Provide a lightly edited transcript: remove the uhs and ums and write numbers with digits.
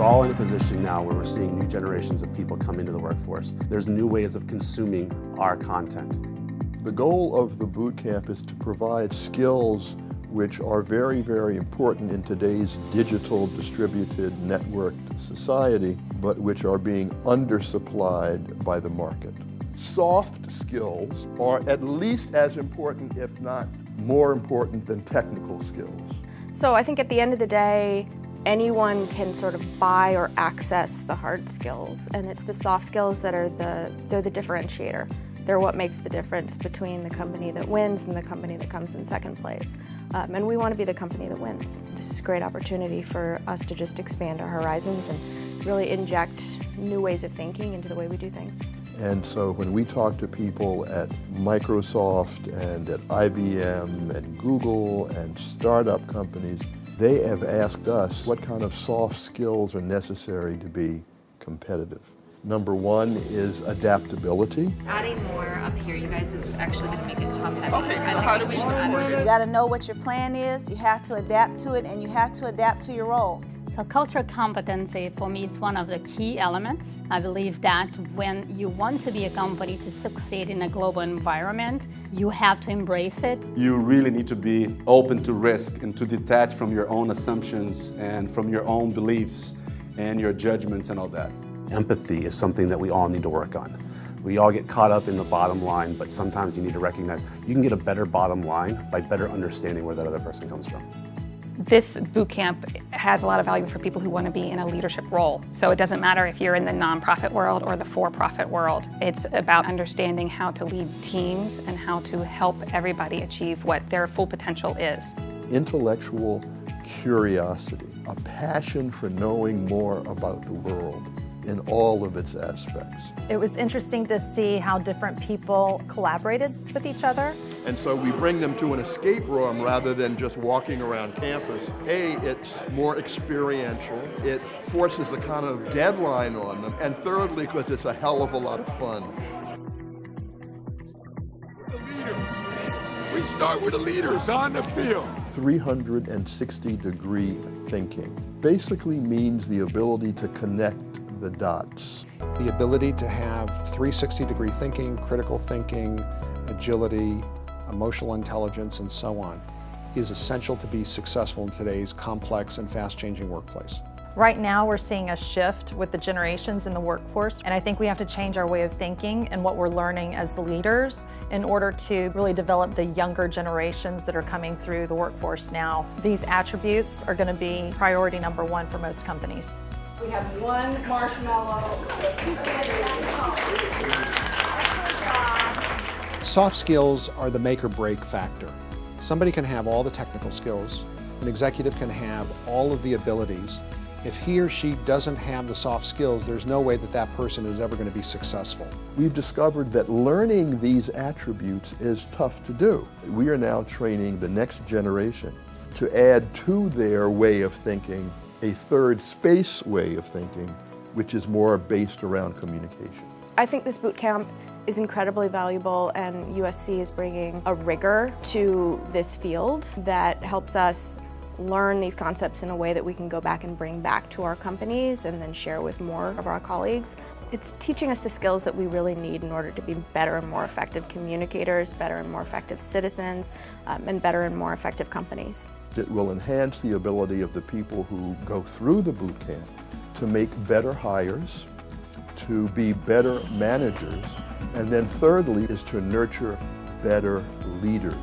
We're all in a position now where we're seeing new generations of people come into the workforce. There's new ways of consuming our content. The goal of the boot camp is to provide skills which are very, very important in today's digital, distributed, networked society, but which are being undersupplied by the market. Soft skills are at least as important, if not more important, than technical skills. So I think at the end of the day, anyone can sort of buy or access the hard skills, and it's the soft skills that are they're the differentiator. They're what makes the difference between the company that wins and the company that comes in second place. And we want to be the company that wins. This is a great opportunity for us to just expand our horizons and really inject new ways of thinking into the way we do things. And so when we talk to people at Microsoft and at IBM and Google and startup companies, they have asked us what kind of soft skills are necessary to be competitive. Number one is adaptability. Adding more up here, you guys, is actually going to make it top heavy. Okay, so how do we support it? You got to know what your plan is, you have to adapt to it, and you have to adapt to your role. So cultural competency for me is one of the key elements. I believe that when you want to be a company to succeed in a global environment, you have to embrace it. You really need to be open to risk and to detach from your own assumptions and from your own beliefs and your judgments and all that. Empathy is something that we all need to work on. We all get caught up in the bottom line, but sometimes you need to recognize you can get a better bottom line by better understanding where that other person comes from. This boot camp has a lot of value for people who want to be in a leadership role. So it doesn't matter if you're in the nonprofit world or the for-profit world. It's about understanding how to lead teams and how to help everybody achieve what their full potential is. Intellectual curiosity, a passion for knowing more about the world in all of its aspects. It was interesting to see how different people collaborated with each other. And so we bring them to an escape room rather than just walking around campus. A, it's more experiential. It forces a kind of deadline on them. And thirdly, because it's a hell of a lot of fun. The leaders. We start with the leaders on the field. 360-degree thinking basically means the ability to connect the dots. The ability to have 360-degree thinking, critical thinking, agility, emotional intelligence, and so on is essential to be successful in today's complex and fast-changing workplace. Right now we're seeing a shift with the generations in the workforce, and I think we have to change our way of thinking and what we're learning as the leaders in order to really develop the younger generations that are coming through the workforce now. These attributes are going to be priority number one for most companies. We have one marshmallow. Soft skills are the make or break factor. Somebody can have all the technical skills, an executive can have all of the abilities. If he or she doesn't have the soft skills, there's no way that that person is ever going to be successful. We've discovered that learning these attributes is tough to do. We are now training the next generation to add to their way of thinking a third space way of thinking, which is more based around communication. I think this boot camp is incredibly valuable, and USC is bringing a rigor to this field that helps us learn these concepts in a way that we can go back and bring back to our companies and then share with more of our colleagues. It's teaching us the skills that we really need in order to be better and more effective communicators, better and more effective citizens, and better and more effective companies. It will enhance the ability of the people who go through the boot camp to make better hires, to be better managers, and then thirdly is to nurture better leaders.